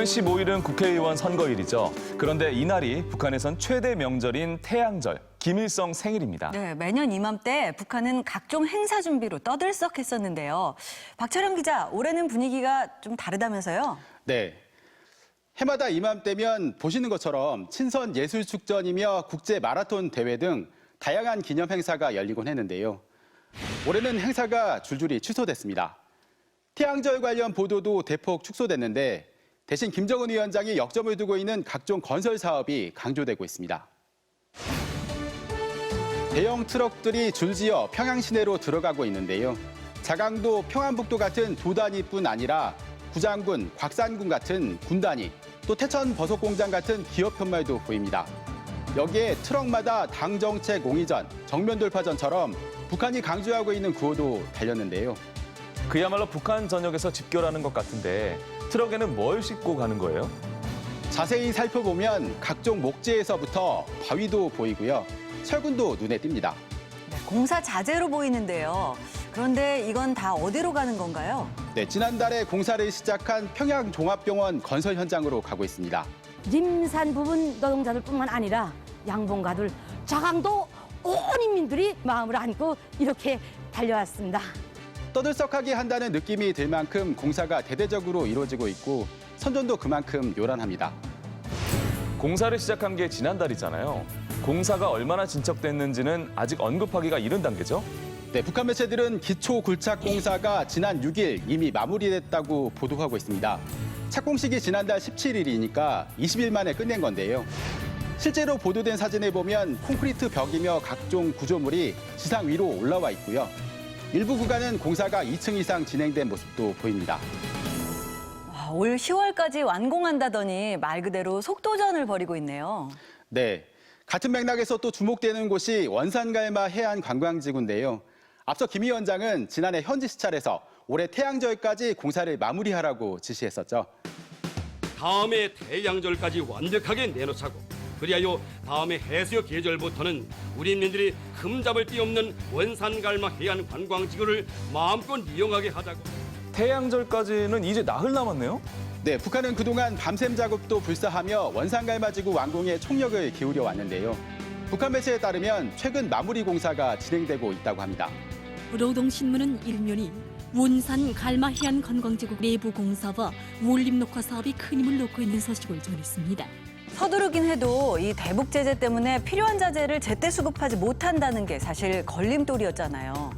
오는 15일은 국회의원 선거일이죠. 그런데 이날이 북한에선 최대 명절인 태양절, 김일성 생일입니다. 네, 매년 이맘때 북한은 각종 행사 준비로 떠들썩했었는데요. 박철영 기자, 올해는 분위기가 좀 다르다면서요? 네. 해마다 이맘때면 보시는 것처럼 친선 예술축전이며 국제 마라톤 대회 등 다양한 기념 행사가 열리곤 했는데요. 올해는 행사가 줄줄이 취소됐습니다. 태양절 관련 보도도 대폭 축소됐는데 대신 김정은 위원장이 역점을 두고 있는 각종 건설 사업이 강조되고 있습니다. 대형 트럭들이 줄지어 평양 시내로 들어가고 있는데요. 자강도, 평안북도 같은 도 단위뿐 아니라 구장군, 곽산군 같은 군 단위, 또 태천 버섯공장 같은 기업 편말도 보입니다. 여기에 트럭마다 당정책 옹이전, 정면 돌파전처럼 북한이 강조하고 있는 구호도 달렸는데요. 그야말로 북한 전역에서 집결하는 것 같은데 트럭에는 뭘 싣고 가는 거예요? 자세히 살펴보면 각종 목재에서부터 바위도 보이고요. 철근도 눈에 띕니다. 네, 공사 자재로 보이는데요. 그런데 이건 다 어디로 가는 건가요? 네, 지난달에 공사를 시작한 평양종합병원 건설 현장으로 가고 있습니다. 림산 부분 노동자들뿐만 아니라 양봉가들, 자강도 온 인민들이 마음을 안고 이렇게 달려왔습니다. 떠들썩하게 한다는 느낌이 들 만큼 공사가 대대적으로 이루어지고 있고 선전도 그만큼 요란합니다. 공사를 시작한 게 지난달이잖아요. 공사가 얼마나 진척됐는지는 아직 언급하기가 이른 단계죠? 네, 북한 매체들은 기초 굴착 공사가 지난 6일 이미 마무리됐다고 보도하고 있습니다. 착공식이 지난달 17일이니까 20일 만에 끝낸 건데요. 실제로 보도된 사진을 보면 콘크리트 벽이며 각종 구조물이 지상 위로 올라와 있고요. 일부 구간은 공사가 2층 이상 진행된 모습도 보입니다. 올 10월까지 완공한다더니 말 그대로 속도전을 벌이고 있네요. 네, 같은 맥락에서 또 주목되는 곳이 원산갈마 해안 관광지구인데요. 앞서 김 위원장은 지난해 현지 시찰에서 올해 태양절까지 공사를 마무리하라고 지시했었죠. 다음해 태양절까지 완벽하게 내놓자고, 그리하여 다음에 해수욕 계절부터는 우리 인민들이 흠잡을 데 없는 원산갈마 해안 관광지구를 마음껏 이용하게 하자고. 태양절까지는 이제 나흘 남았네요? 네, 북한은 그동안 밤샘 작업도 불사하며 원산갈마지구 완공에 총력을 기울여 왔는데요. 북한 매체에 따르면 최근 마무리 공사가 진행되고 있다고 합니다.労働신문은 일면이 원산 갈마 해안 관광지구 내부 공사와 원림 녹화 사업이 큰 힘을 놓고 있는 소식을 전했습니다. 서두르긴 해도 이 대북 제재 때문에 필요한 자재를 제때 수급하지 못한다는 게 사실 걸림돌이었잖아요.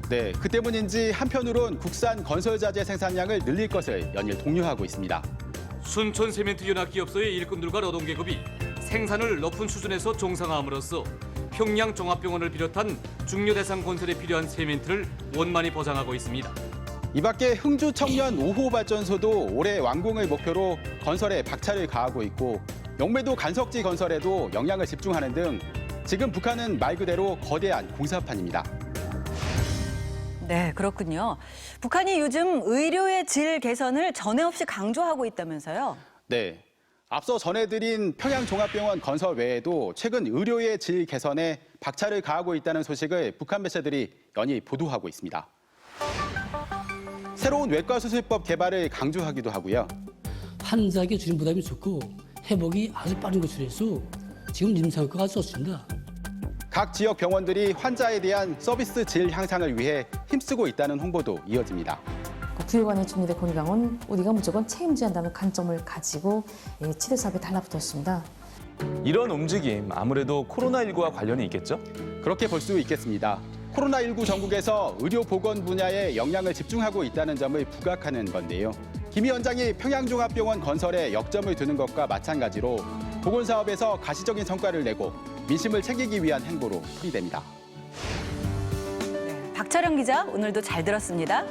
네, 그 때문인지 한편으론 국산 건설 자재 생산량을 늘릴 것을 연일 독려하고 있습니다. 순천세멘트연합기업소의 일꾼들과 노동계급이 생산을 높은 수준에서 종상화함으로써 평양종합병원을 비롯한 중요 대상 건설에 필요한 세멘트를 원만히 보장하고 있습니다. 이 밖에 흥주 청년 5호 발전소도 올해 완공을 목표로 건설에 박차를 가하고 있고 영매도 간석지 건설에도 역량을 집중하는 등 지금 북한은 말 그대로 거대한 공사판입니다. 네, 그렇군요. 북한이 요즘 의료의 질 개선을 전에 없이 강조하고 있다면서요? 네, 앞서 전해드린 평양종합병원 건설 외에도 최근 의료의 질 개선에 박차를 가하고 있다는 소식을 북한 매체들이 연일 보도하고 있습니다. 새로운 외과수술법 개발을 강조하기도 하고요. 환자에게 주는 부담이 적고 회복이 아주 빠른 것으로서 지금 임상효과가 아주 좋습니다. 각 지역 병원들이 환자에 대한 서비스 질 향상을 위해 힘쓰고 있다는 홍보도 이어집니다. 부유관의 중리대 건강은 우리가 무조건 책임져야 한다는 관점을 가지고 치료 사업에 달라붙었습니다. 이런 움직임 아무래도 코로나19와 관련이 있겠죠? 그렇게 볼 수 있겠습니다. 코로나19 전국에서 의료 보건 분야에 역량을 집중하고 있다는 점을 부각하는 건데요. 김 위원장이 평양종합병원 건설에 역점을 두는 것과 마찬가지로 보건 사업에서 가시적인 성과를 내고 민심을 챙기기 위한 행보로 풀이됩니다. 네, 박철영 기자, 오늘도 잘 들었습니다.